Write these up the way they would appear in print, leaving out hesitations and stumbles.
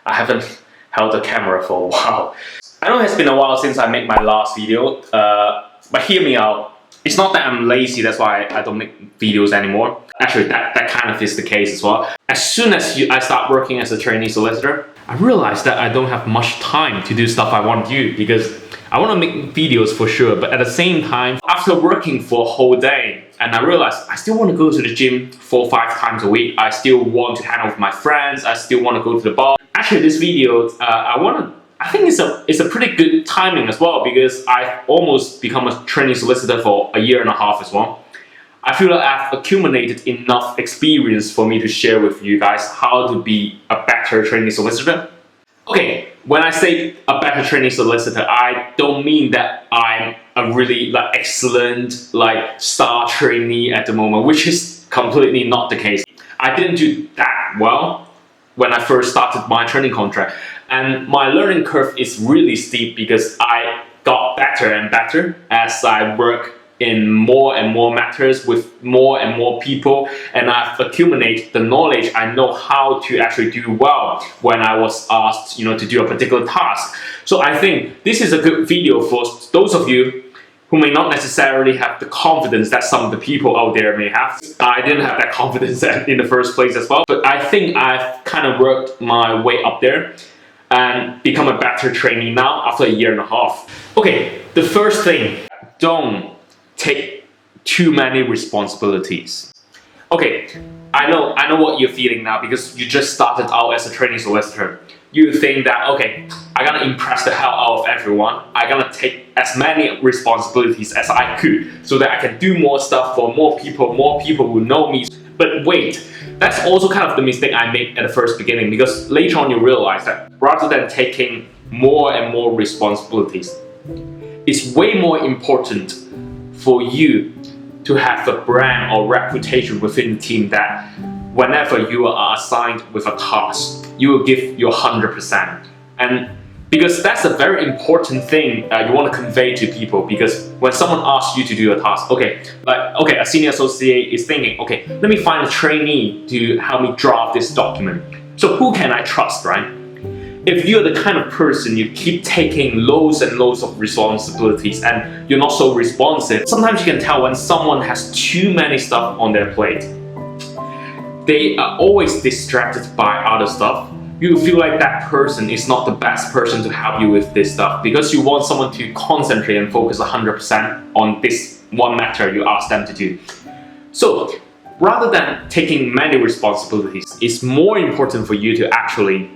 I haven't held a camera for a while. I know it's been a while since I made my last video, but hear me out. It's not that I'm lazy, that's why I don't make videos anymore. Actually, that kind of is the case as well. As soon as I start working as a trainee solicitor, I realized that I don't have much time to do stuff I want to do because I want to make videos for sure, but at the same time, after working for a whole day, and I realized I still want to go to the gym 4 or 5 times a week, I still want to hang out with my friends, I still want to go to the bar. Actually, this video, I think it's a pretty good timing as well because I've almost become a trainee solicitor for a year and a half as well. I feel like I've accumulated enough experience for me to share with you guys how to be a better trainee solicitor. Okay, when I say a better trainee solicitor, I don't mean that I'm a really excellent star trainee at the moment, which is completely not the case. I didn't do that well when I first started my training contract, and my learning curve is really steep because I got better and better as I work in more and more matters with more and more people, and I've accumulated the knowledge. I know how to actually do well when I was asked, to do a particular task. So I think this is a good video for those of you who may not necessarily have the confidence that some of the people out there may have. I didn't have that confidence in the first place as well, but I think I've kind of worked my way up there and become a better trainee now after a year and a half. Okay, the first thing, don't take too many responsibilities. Okay, I know what you're feeling now because you just started out as a trainee solicitor. You think that, okay, I gotta impress the hell out of everyone. I gotta take as many responsibilities as I could so that I can do more stuff for more people will know me. But wait, that's also kind of the mistake I made at the first beginning because later on you realize that rather than taking more and more responsibilities, it's way more important for you to have a brand or reputation within the team that whenever you are assigned with a task, you will give your 100%. And because that's a very important thing you want to convey to people, because when someone asks you to do a task, a senior associate is thinking, okay, let me find a trainee to help me draft this document. So who can I trust, right? If you're the kind of person you keep taking loads and loads of responsibilities and you're not so responsive, sometimes you can tell when someone has too many stuff on their plate. They are always distracted by other stuff. You feel like that person is not the best person to help you with this stuff because you want someone to concentrate and focus 100% on this one matter you ask them to do. So rather than taking many responsibilities, it's more important for you to actually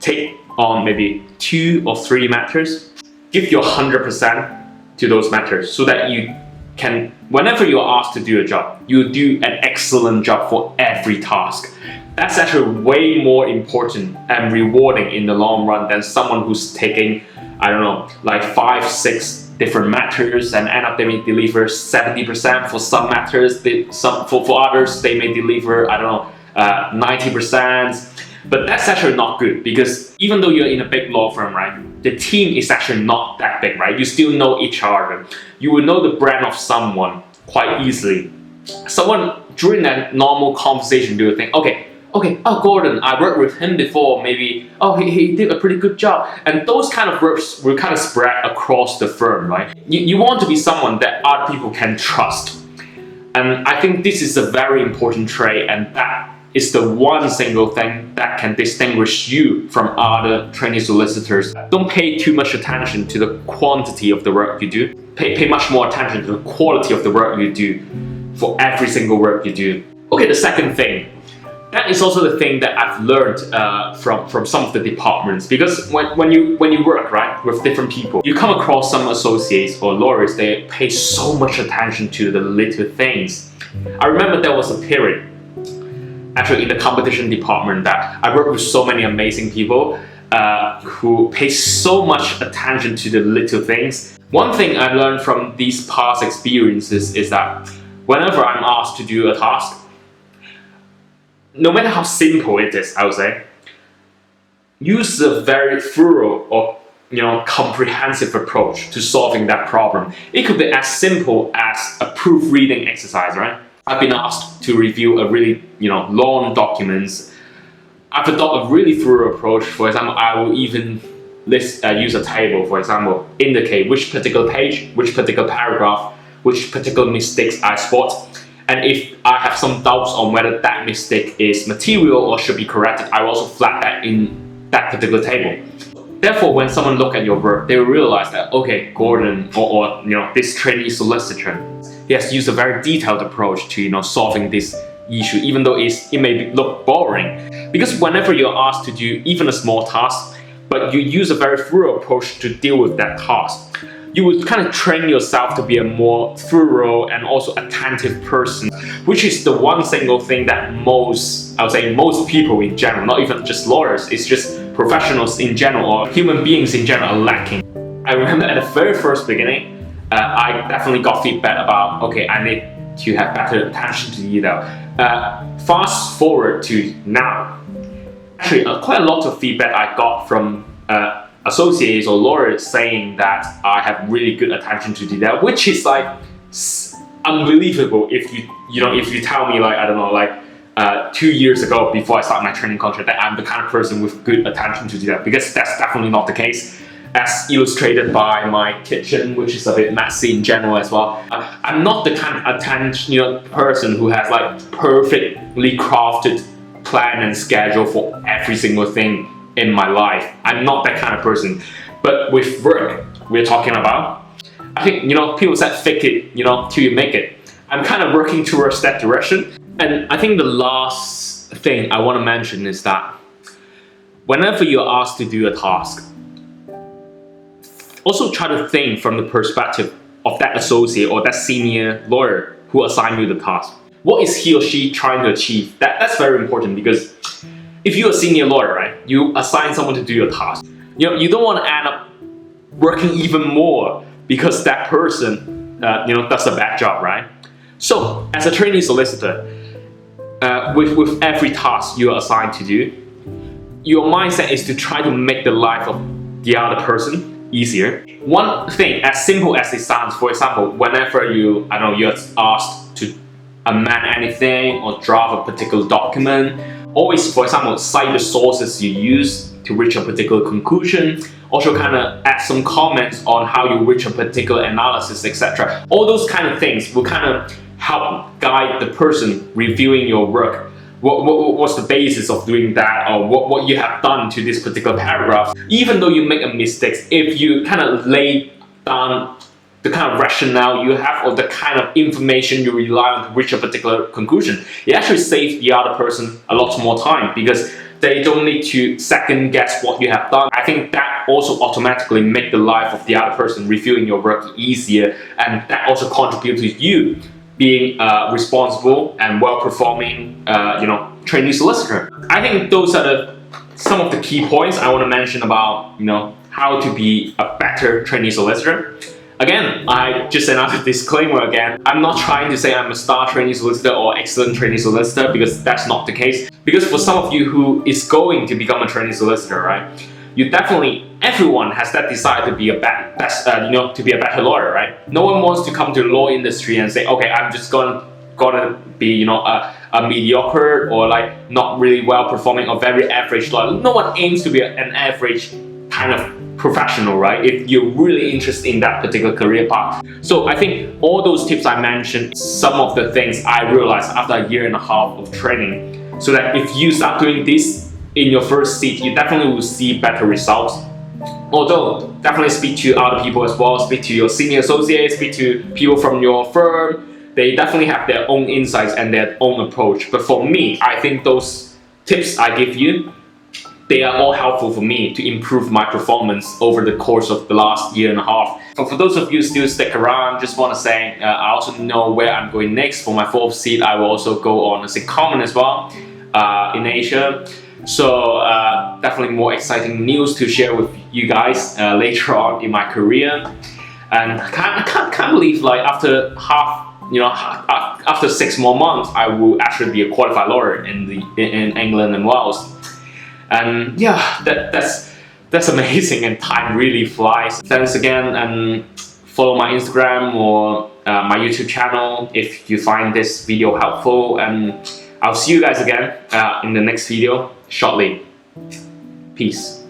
take on maybe 2 or 3 matters, give your 100% to those matters so that you can, whenever you're asked to do a job, you do an excellent job for every task. That's actually way more important and rewarding in the long run than someone who's taking, 5, 6 different matters and end up they may deliver 70% for some matters, for others they may deliver, 90%. But that's actually not good because even though you're in a big law firm, right, the team is actually not that big, right? You still know each other. You will know the brand of someone quite easily. Someone during that normal conversation, they will think, okay, Gordon, I worked with him before, maybe, he did a pretty good job. And those kind of words will kind of spread across the firm, right? You want to be someone that other people can trust. And I think this is a very important trait, and that is the one single thing that can distinguish you from other trainee solicitors. Don't pay too much attention to the quantity of the work you do. Pay much more attention to the quality of the work you do for every single work you do. Okay, the second thing. That is also the thing that I've learned from some of the departments, because when you work, right, with different people, you come across some associates or lawyers, they pay so much attention to the little things. I remember there was a period actually in the competition department that I worked with so many amazing people who pay so much attention to the little things. One thing I learned from these past experiences is that whenever I'm asked to do a task, no matter how simple it is, I would say, use a very thorough or comprehensive approach to solving that problem. It could be as simple as a proofreading exercise, right? I've been asked to review a really long documents I've adopted a really thorough approach. For example, I will even use a table, for example, indicate which particular page, which particular paragraph, which particular mistakes I spot. And if I have some doubts on whether that mistake is material or should be corrected, I will also flag that in that particular table. Therefore, when someone look at your work, they will realize that, okay, Gordon or this trainee solicitor, he has used a very detailed approach to solving this issue, even though it may look boring. Because whenever you're asked to do even a small task, but you use a very thorough approach to deal with that task, you would kind of train yourself to be a more thorough and also attentive person, which is the one single thing that I would say most people in general, not even just lawyers, it's just professionals in general or human beings in general are lacking. I remember at the very first beginning, I definitely got feedback about, okay, I need to have better attention to detail. Fast forward to now, actually quite a lot of feedback I got from associates or lawyers saying that I have really good attention to detail, which is like unbelievable if you tell me, like, I don't know, like 2 years ago before I start my training contract, that I'm the kind of person with good attention to detail, because that's definitely not the case, as illustrated by my kitchen, which is a bit messy in general as well. I'm not the kind of attention person who has like perfectly crafted plan and schedule for every single thing in my life. I'm not that kind of person. But with work we're talking about, I think people said fake it till you make it. I'm kind of working towards that direction. And I think the last thing I want to mention is that whenever you're asked to do a task, also try to think from the perspective of that associate or that senior lawyer who assigned you the task. What is he or she trying to achieve? That's very important, because if you're a senior lawyer, right, you assign someone to do your task. You don't want to end up working even more because that person does a bad job, right? So as a trainee solicitor, with every task you are assigned to do, your mindset is to try to make the life of the other person easier. One thing as simple as it sounds, for example, whenever you're asked to amend anything or draft a particular document, always, for example, cite the sources you use to reach a particular conclusion. Also kind of add some comments on how you reach a particular analysis, etc. All those kind of things will kind of help guide the person reviewing your work. What's the basis of doing that, or what you have done to this particular paragraph. Even though you make a mistake, if you kind of lay down the kind of rationale you have or the kind of information you rely on to reach a particular conclusion, it actually saves the other person a lot more time, because they don't need to second guess what you have done. I think that also automatically make the life of the other person reviewing your work easier, and that also contributes to you being responsible and well-performing, trainee solicitor. I think those are some of the key points I want to mention about, how to be a better trainee solicitor. Again, I just another disclaimer again. I'm not trying to say I'm a star trainee solicitor or excellent trainee solicitor, because that's not the case. Because for some of you who is going to become a trainee solicitor, right? Everyone has that desire to be a better lawyer, right? No one wants to come to the law industry and say, okay, I'm just gonna be, a mediocre or like not really well performing or very average lawyer. No one aims to be an average kind of professional, right? If you're really interested in that particular career path. So I think all those tips I mentioned, some of the things I realized after a year and a half of training, so that if you start doing this in your first seat, you definitely will see better results. Although, definitely speak to other people as well, speak to your senior associates, speak to people from your firm. They definitely have their own insights and their own approach. But for me, I think those tips I give you, they are all helpful for me to improve my performance over the course of the last year and a half. For those of you still stick around, just want to say, I also know where I'm going next. For my fourth seat, I will also go on a secondment as well in Asia. So definitely more exciting news to share with you guys later on in my career. And I can't believe, like, after after 6 more months, I will actually be a qualified lawyer in England and Wales. And yeah, that's amazing, and time really flies. Thanks again, and follow my Instagram or my YouTube channel if you find this video helpful. And I'll see you guys again in the next video shortly. Peace.